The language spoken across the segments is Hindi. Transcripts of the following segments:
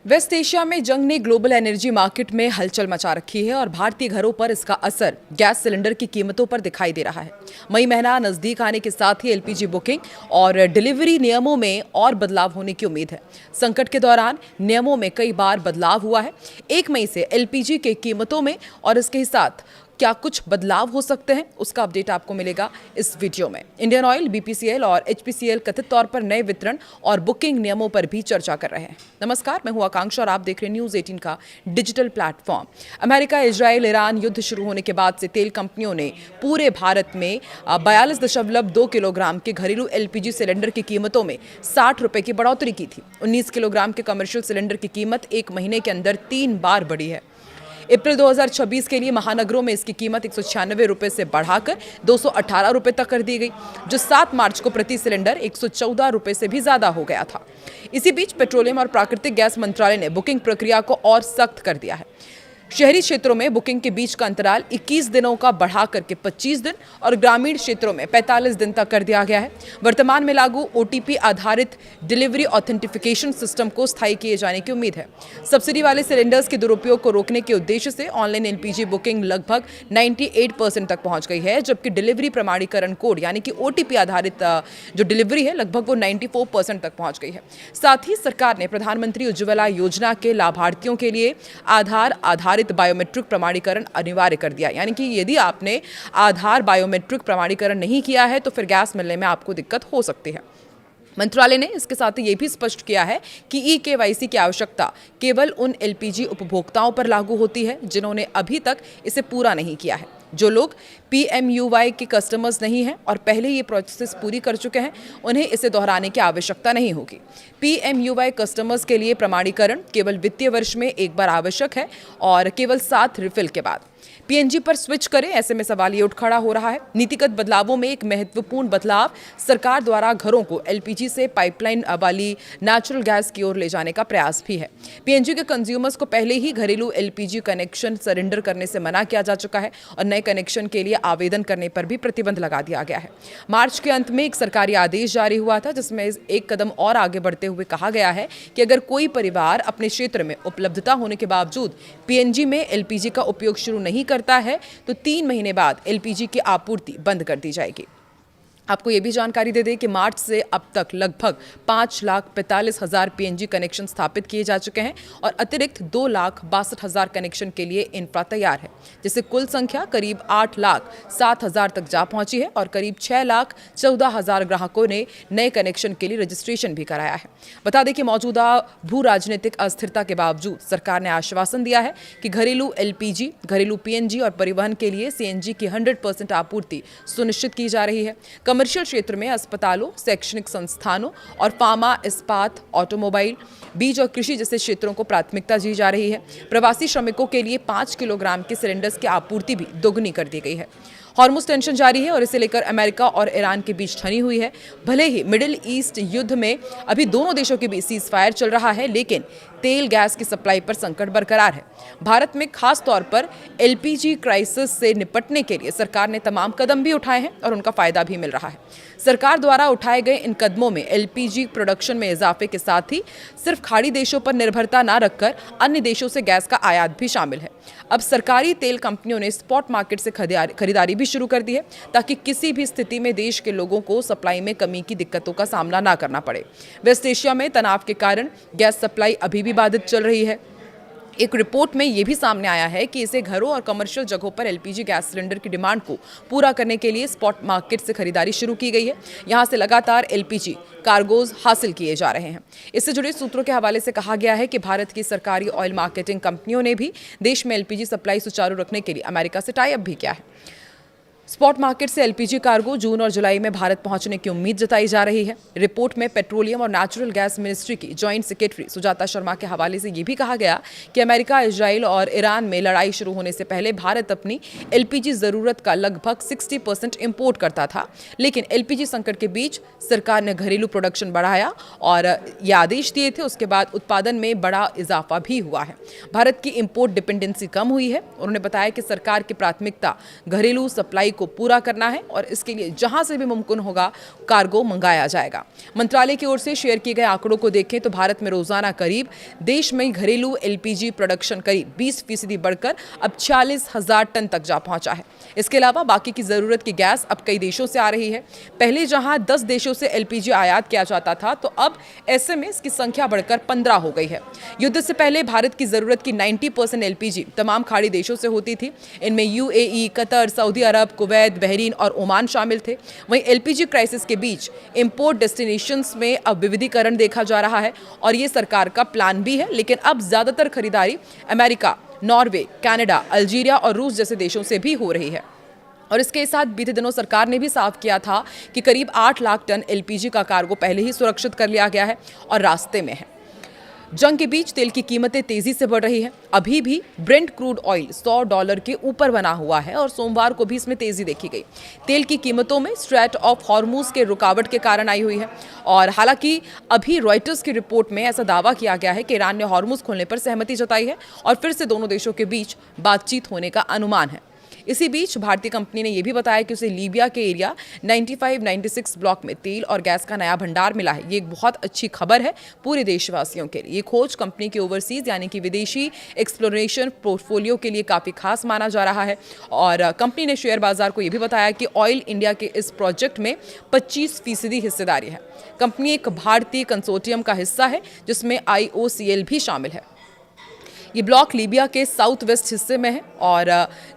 वेस्ट एशिया में जंग ने ग्लोबल एनर्जी मार्केट में हलचल मचा रखी है और भारतीय घरों पर इसका असर गैस सिलेंडर की कीमतों पर दिखाई दे रहा है। मई महीना नजदीक आने के साथ ही एलपीजी बुकिंग और डिलीवरी नियमों में और बदलाव होने की उम्मीद है। संकट के दौरान नियमों में कई बार बदलाव हुआ है। 1 मई से एलपीजी के कीमतों में और इसके साथ क्या कुछ बदलाव हो सकते हैं, उसका अपडेट आपको मिलेगा इस वीडियो में। इंडियन ऑयल, बीपीसीएल और एचपीसीएल कथित तौर पर नए वितरण और बुकिंग नियमों पर भी चर्चा कर रहे हैं। नमस्कार, मैं हूं आकांक्षा और आप देख रहे हैं न्यूज 18 का digital platform. America, Israel, Iran युद्ध शुरू होने के बाद से तेल कंपनियों ने पूरे भारत में 42.2 किलोग्राम के घरेलू एलपीजी सिलेंडर की कीमतों में 60 रुपए की बढ़ोतरी की थी। 19 किलोग्राम के कमर्शियल सिलेंडर की कीमत 1 महीने के अंदर 3 बार बढ़ी है। अप्रैल 2026 के लिए महानगरों में इसकी कीमत 196 रुपए से बढ़ाकर 218 रुपए तक कर दी गई, जो 7 मार्च को प्रति सिलेंडर 114 रुपए से भी ज्यादा हो गया था। इसी बीच पेट्रोलियम और प्राकृतिक गैस मंत्रालय ने बुकिंग प्रक्रिया को और सख्त कर दिया है। शहरी क्षेत्रों में बुकिंग के बीच का अंतराल 21 दिनों का बढ़ा करके 25 दिन और ग्रामीण क्षेत्रों में 45 दिन तक कर दिया गया है। वर्तमान में लागू ओटीपी आधारित डिलीवरी ऑथेंटिफिकेशन सिस्टम को स्थायी किए जाने की उम्मीद है। सब्सिडी वाले सिलेंडर्स के दुरुपयोग को रोकने के उद्देश्य से ऑनलाइन एलपीजी बुकिंग लगभग 98% तक पहुंच गई है, जबकि डिलीवरी प्रमाणीकरण कोड यानी कि ओटीपी आधारित जो डिलीवरी है लगभग वो 94% तक पहुंच गई है। साथ ही सरकार ने प्रधानमंत्री उज्ज्वला योजना के लाभार्थियों के लिए आधार आधारित बायोमेट्रिक प्रमाणीकरण अनिवार्य कर दिया, यानी कि यदि आपने आधार बायोमेट्रिक प्रमाणीकरण नहीं किया है तो फिर गैस मिलने में आपको दिक्कत हो सकती है। मंत्रालय ने इसके साथ ही ये भी स्पष्ट किया है कि ई-केवाईसी की आवश्यकता केवल उन एलपीजी उपभोक्ताओं पर लागू होती है जिन्होंने अभी तक इसे पूरा नहीं किया है। जो लोग पीएमयूवाई के कस्टमर्स नहीं हैं और पहले ये प्रोसेस पूरी कर चुके हैं, उन्हें इसे दोहराने की आवश्यकता नहीं होगी। पीएमयूवाई कस्टमर्स के लिए प्रमाणीकरण केवल वित्तीय वर्ष में एक बार आवश्यक है और केवल 7 रिफिल के बाद। पीएनजी पर स्विच करें, ऐसे में सवाल ये उठ खड़ा हो रहा है। नीतिगत बदलावों में एक महत्वपूर्ण बदलाव सरकार द्वारा घरों को एलपीजी से पाइपलाइन वाली नेचुरल गैस की ओर ले जाने का प्रयास भी है। पीएनजी के कंज्यूमर्स को पहले ही घरेलू एलपीजी कनेक्शन सरेंडर करने से मना किया जा चुका है और नए कनेक्शन के लिए आवेदन करने पर भी प्रतिबंध लगा दिया गया है। मार्च के अंत में एक सरकारी आदेश जारी हुआ था जिसमें एक कदम और आगे बढ़ते हुए कहा गया है कि अगर कोई परिवार अपने क्षेत्र में उपलब्धता होने के बावजूद पीएनजी में एलपीजी का उपयोग शुरू नहीं करता है तो 3 महीने बाद एलपीजी की आपूर्ति बंद कर दी जाएगी। आपको ये भी जानकारी दे दें कि मार्च से अब तक लगभग 5,45,000 पीएनजी कनेक्शन स्थापित किए जा चुके हैं और अतिरिक्त 2,62,000 कनेक्शन के लिए इंफ्रा तैयार है, जिससे कुल संख्या करीब 8,07,000 तक जा पहुंची है और करीब 6,14,000 ग्राहकों ने नए कनेक्शन के लिए रजिस्ट्रेशन भी कराया है। बता दें कि मौजूदा भू राजनीतिक अस्थिरता के बावजूद सरकार ने आश्वासन दिया है कि घरेलू एलपीजी, घरेलू पीएनजी और परिवहन के लिए सीएनजी की 100% आपूर्ति सुनिश्चित की जा रही है। कमर्शियल क्षेत्र में अस्पतालों, शैक्षणिक संस्थानों और फार्मा, इस्पात, ऑटोमोबाइल, बीज और कृषि जैसे क्षेत्रों को प्राथमिकता दी जा रही है। प्रवासी श्रमिकों के लिए 5 किलोग्राम के सिलेंडर्स की आपूर्ति भी दोगुनी कर दी गई है। हॉर्मुज टेंशन जारी है और इसे लेकर अमेरिका और ईरान के बीच ठनी हुई है। भले ही मिडिल ईस्ट युद्ध में अभी दोनों देशों के बीच सीज फायर चल रहा है, लेकिन तेल गैस की सप्लाई पर संकट बरकरार है। भारत में खास तौर पर एलपीजी क्राइसिस से निपटने के लिए सरकार ने तमाम कदम भी उठाए हैं और उनका फायदा भी मिल रहा है। सरकार द्वारा उठाए गए इन कदमों में एलपीजी प्रोडक्शन में इजाफे के साथ ही सिर्फ खाड़ी देशों पर निर्भरता न रखकर अन्य देशों से गैस का आयात भी शामिल है। अब सरकारी तेल कंपनियों ने स्पॉट मार्केट से खरीदारी भी शुरू कर दी है ताकि किसी भी स्थिति में देश के लोगों को सप्लाई में कमी की दिक्कतों का सामना ना करना पड़े। वेस्ट एशिया में तनाव के कारण गैस सप्लाई अभी भी बाधित चल रही है। एक रिपोर्ट में यह भी सामने आया है कि इसे घरों और कमर्शियल जगहों पर एलपीजी गैस सिलेंडर की डिमांड को पूरा करने के लिए स्पॉट मार्केट से खरीदारी शुरू की गई है। यहां से लगातार एलपीजी कार्गोज हासिल किए जा रहे हैं। इससे जुड़े सूत्रों के हवाले से कहा गया है कि भारत की सरकारी ऑयल मार्केटिंग कंपनियों ने भी देश में एलपीजी सप्लाई सुचारू रखने के लिए अमेरिका से टाई अप भी किया है। स्पॉट मार्केट से एलपीजी कार्गो जून और जुलाई में भारत पहुंचने की उम्मीद जताई जा रही है। रिपोर्ट में पेट्रोलियम और नेचुरल गैस मिनिस्ट्री की जॉइंट सेक्रेटरी सुजाता शर्मा के हवाले से यह भी कहा गया कि अमेरिका, इजराइल और ईरान में लड़ाई शुरू होने से पहले भारत अपनी एलपीजी जरूरत का लगभग 60% इंपोर्ट करता था, लेकिन एलपीजी संकट के बीच सरकार ने घरेलू प्रोडक्शन बढ़ाया और ये आदेश दिए थे। उसके बाद उत्पादन में बड़ा इजाफा भी हुआ है। भारत की इंपोर्ट डिपेंडेंसी कम हुई है। उन्होंने बताया कि सरकार की प्राथमिकता घरेलू सप्लाई को पूरा करना है और इसके लिए जहां से भी मुमकिन होगा कार्गो मंगाया जाएगा। मंत्रालय की ओर से शेयर किए गए आंकड़ों को देखें तो भारत में रोजाना करीब देश में घरेलू एलपीजी प्रोडक्शन करीब 20% बढ़कर अब 46,000 टन तक जा पहुंचा है। इसके अलावा बाकी की जरूरत की गैस अब कई देशों से आ रही है। पहले जहां 10 देशों से एलपीजी आयात किया जाता था तो अब ऐसे में इसकी संख्या बढ़कर 15 हो गई है। युद्ध से पहले भारत की जरूरत की 90% एलपीजी तमाम खाड़ी देशों से होती थी। इनमें यूएई, कतर, सऊदी अरब, कुवैत, बहरीन और ओमान शामिल थे। वहीं एलपीजी क्राइसिस के बीच इंपोर्ट डेस्टिनेशंस में अब विविधीकरण देखा जा रहा है और ये सरकार का प्लान भी है, लेकिन अब ज्यादातर खरीदारी अमेरिका, नॉर्वे, कनाडा, अल्जीरिया और रूस जैसे देशों से भी हो रही है। और इसके साथ बीते दिनों सरकार ने भी साफ किया था कि करीब 8 लाख टन एलपीजी का कार्गो पहले ही सुरक्षित कर लिया गया है और रास्ते में है। जंग के बीच तेल की कीमतें तेजी से बढ़ रही है। अभी भी ब्रेंट क्रूड ऑयल $100 के ऊपर बना हुआ है और सोमवार को भी इसमें तेजी देखी गई। तेल की कीमतों में स्ट्रेट ऑफ हॉर्मुज के रुकावट के कारण आई हुई है और हालांकि अभी रॉयटर्स की रिपोर्ट में ऐसा दावा किया गया है कि ईरान ने हॉर्मुज खोलने पर सहमति जताई है और फिर से दोनों देशों के बीच बातचीत होने का अनुमान है। इसी बीच भारतीय कंपनी ने यह भी बताया कि उसे लीबिया के एरिया 95-96 ब्लॉक में तेल और गैस का नया भंडार मिला है। ये एक बहुत अच्छी खबर है पूरे देशवासियों के लिए। ये खोज कंपनी के ओवरसीज यानी कि विदेशी एक्सप्लोरेशन पोर्टफोलियो के लिए काफ़ी खास माना जा रहा है और कंपनी ने शेयर बाजार को यह भी बताया कि ऑयल इंडिया के इस प्रोजेक्ट में 25% हिस्सेदारी है। कंपनी एक भारतीय कंसोर्टियम का हिस्सा है जिसमें IOCL भी शामिल है। ये ब्लॉक लीबिया के साउथ वेस्ट हिस्से में है और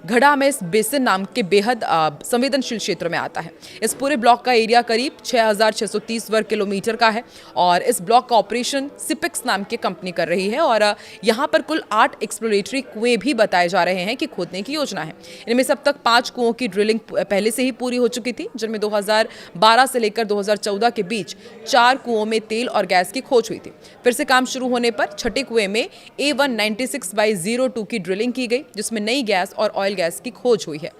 घड़ा में बेसिन नाम के बेहद संवेदनशील क्षेत्र में आता है। इस पूरे ब्लॉक का एरिया करीब 6,630 वर्ग किलोमीटर का है और इस ब्लॉक का ऑपरेशन सिपेक्स नाम की कंपनी कर रही है और यहाँ पर कुल 8 एक्सप्लोरेटरी कुएं भी बताए जा रहे हैं कि खोदने की योजना है। इनमें से अब तक 5 कुओं की ड्रिलिंग पहले से ही पूरी हो चुकी थी, जिनमें 2012 से लेकर 2014 के बीच 4 कुओं में तेल और गैस की खोज हुई थी। फिर से काम शुरू होने पर छठे कुएं में A196/02 की ड्रिलिंग की गई, जिसमें नई गैस और ऑयल गैस की खोज हुई है।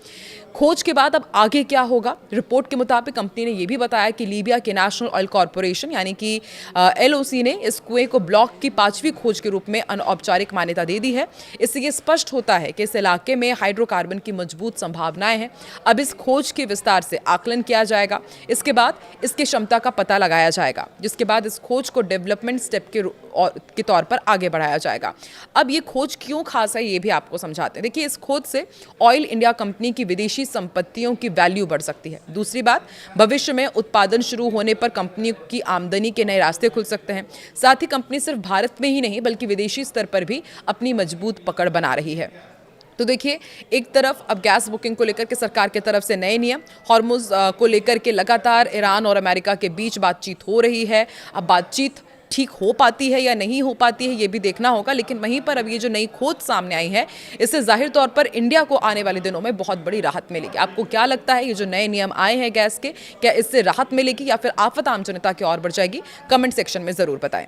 खोज के बाद अब आगे क्या होगा? रिपोर्ट के मुताबिक कंपनी ने यह भी बताया कि लीबिया के नेशनल ऑयल कॉरपोरेशन यानी कि LOC ने इस कुएं को ब्लॉक की 5वीं खोज के रूप में अनौपचारिक मान्यता दे दी है। इससे ये स्पष्ट होता है कि इस इलाके में हाइड्रोकार्बन की मजबूत संभावनाएं हैं। अब इस खोज के विस्तार से आकलन किया जाएगा। इसके बाद इसकी क्षमता का पता लगाया जाएगा, जिसके बाद इस खोज को डेवलपमेंट स्टेप के तौर पर आगे बढ़ाया जाएगा। अब ये खोज क्यों खास है ये भी आपको समझाते हैं। देखिए, इस खोज से ऑयल इंडिया कंपनी की विदेशी संपत्तियों की वैल्यू बढ़ सकती है। दूसरी बात, भविष्य में उत्पादन शुरू होने पर कंपनी की आमदनी के नए रास्ते खुल सकते हैं। साथ ही कंपनी सिर्फ भारत में ही नहीं बल्कि विदेशी स्तर पर भी अपनी मजबूत पकड़ बना रही है। तो देखिए, एक तरफ अब गैस बुकिंग को लेकर के सरकार की तरफ से नए नियम, हॉर्मुज को लेकर के लगातार ईरान और अमेरिका के बीच बातचीत हो रही है। अब बातचीत ठीक हो पाती है या नहीं हो पाती है ये भी देखना होगा, लेकिन वहीं पर अब ये जो नई खोज सामने आई है इससे जाहिर तौर पर इंडिया को आने वाले दिनों में बहुत बड़ी राहत मिलेगी। आपको क्या लगता है, ये जो नए नियम आए हैं गैस के, क्या इससे राहत मिलेगी या फिर आफत आम जनता की ओर बढ़ जाएगी? कमेंट सेक्शन में ज़रूर बताएं।